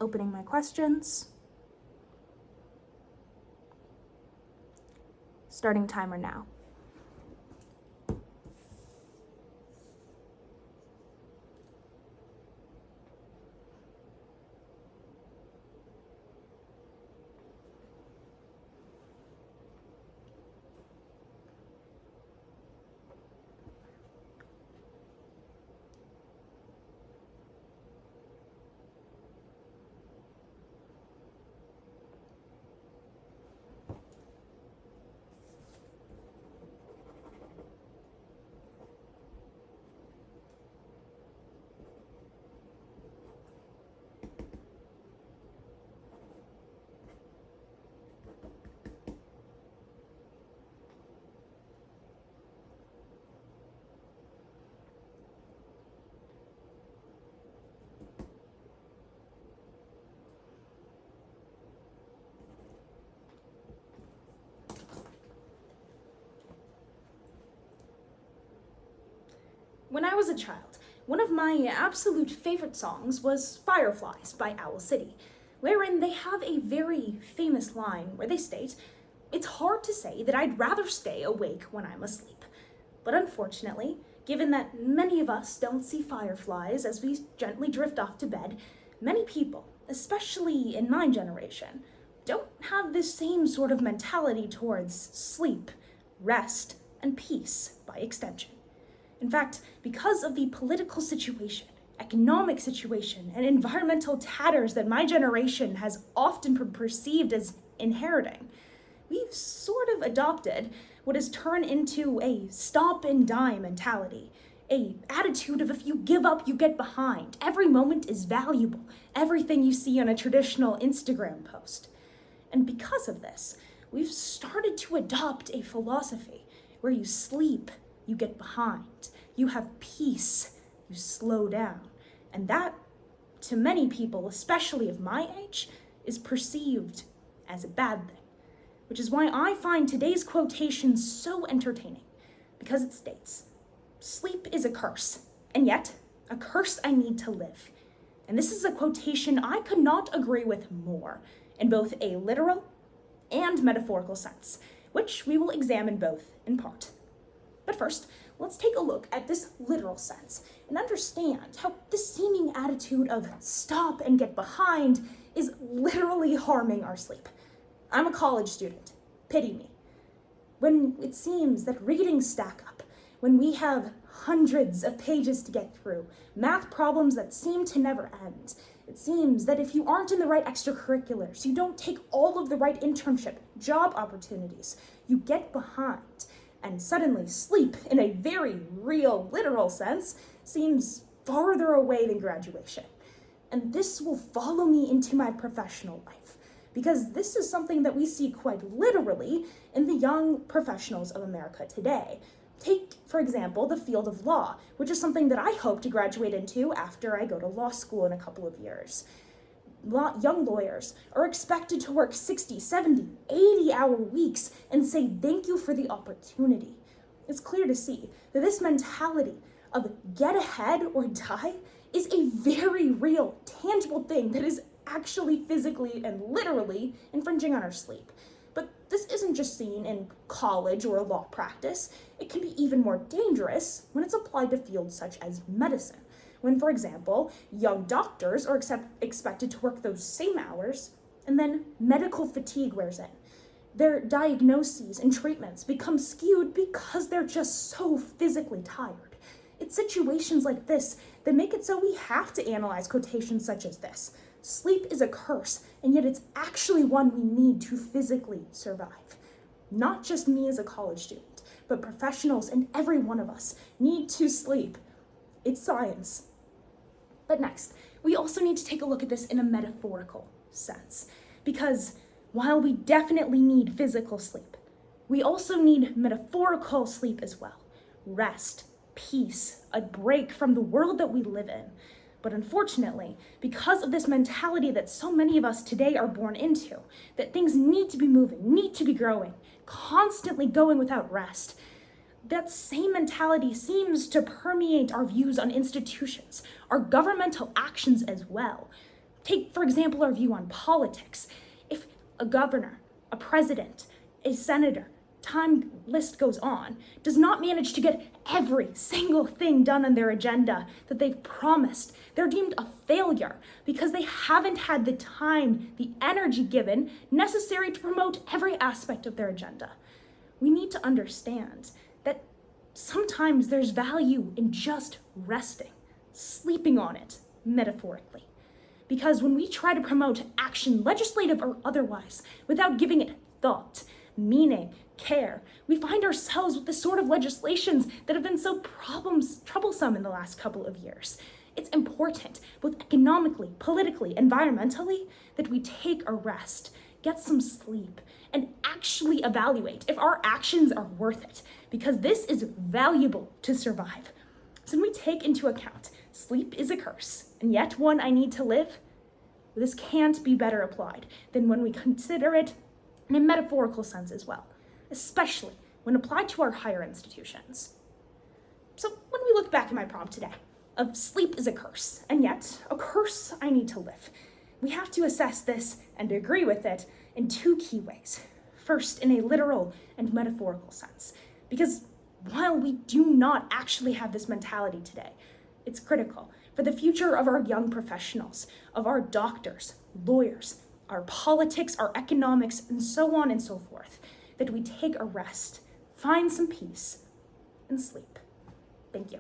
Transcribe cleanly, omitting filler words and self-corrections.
Opening my questions. Starting timer now. When I was a child, one of my absolute favorite songs was Fireflies by Owl City, wherein they have a very famous line where they state, "It's hard to say that I'd rather stay awake when I'm asleep." But unfortunately, given that many of us don't see fireflies as we gently drift off to bed, many people, especially in my generation, don't have this same sort of mentality towards sleep, rest, and peace by extension. In fact, because of the political situation, economic situation, and environmental tatters that my generation has often perceived as inheriting, we've sort of adopted what has turned into a stop and die mentality, a attitude of if you give up, you get behind. Every moment is valuable, everything you see on a traditional Instagram post. And because of this, we've started to adopt a philosophy where you sleep, you get behind, you have peace, you slow down. And that, to many people, especially of my age, is perceived as a bad thing. Which is why I find today's quotation so entertaining, because it states, "Sleep is a curse, and yet a curse I need to live." And this is a quotation I could not agree with more, in both a literal and metaphorical sense, which we will examine both in part. But first, let's take a look at this literal sense and understand how this seeming attitude of stop and get behind is literally harming our sleep. I'm a college student, pity me. When it seems that readings stack up, when we have hundreds of pages to get through, math problems that seem to never end, it seems that if you aren't in the right extracurriculars, you don't take all of the right internship, job opportunities, you get behind. And suddenly sleep, in a very real, literal sense, seems farther away than graduation. And this will follow me into my professional life, because this is something that we see quite literally in the young professionals of America today. Take, for example, the field of law, which is something that I hope to graduate into after I go to law school in a couple of years. Young lawyers are expected to work 60, 70, 80-hour weeks and say thank you for the opportunity. It's clear to see that this mentality of get ahead or die is a very real, tangible thing that is actually physically and literally infringing on our sleep. But this isn't just seen in college or law practice. It can be even more dangerous when it's applied to fields such as medicine. When, for example, young doctors are expected to work those same hours, and then medical fatigue wears in. Their diagnoses and treatments become skewed because they're just so physically tired. It's situations like this that make it so we have to analyze quotations such as this. Sleep is a curse, and yet it's actually one we need to physically survive. Not just me as a college student, but professionals and every one of us need to sleep. It's science. But next, we also need to take a look at this in a metaphorical sense, because while we definitely need physical sleep, we also need metaphorical sleep as well. Rest, peace, a break from the world that we live in. But unfortunately, because of this mentality that so many of us today are born into, that things need to be moving, need to be growing, constantly going without rest, that same mentality seems to permeate our views on institutions, our governmental actions as well. Take, for example, our view on politics. If a governor, a president, a senator, time list goes on, does not manage to get every single thing done on their agenda that they've promised, they're deemed a failure because they haven't had the time, the energy given necessary to promote every aspect of their agenda. We need to understand that sometimes there's value in just resting, sleeping on it, metaphorically. Because when we try to promote action, legislative or otherwise, without giving it thought, meaning, care, we find ourselves with the sort of legislations that have been so troublesome in the last couple of years. It's important, both economically, politically, environmentally, that we take a rest, get some sleep, and actually evaluate if our actions are worth it, because this is valuable to survive. So when we take into account sleep is a curse, and yet one I need to live, this can't be better applied than when we consider it in a metaphorical sense as well, especially when applied to our higher institutions. So when we look back at my prompt today, of sleep is a curse, and yet a curse I need to live, we have to assess this and agree with it in two key ways. First, in a literal and metaphorical sense, because while we do not actually have this mentality today, it's critical for the future of our young professionals, of our doctors, lawyers, our politics, our economics, and so on and so forth, that we take a rest, find some peace, and sleep. Thank you.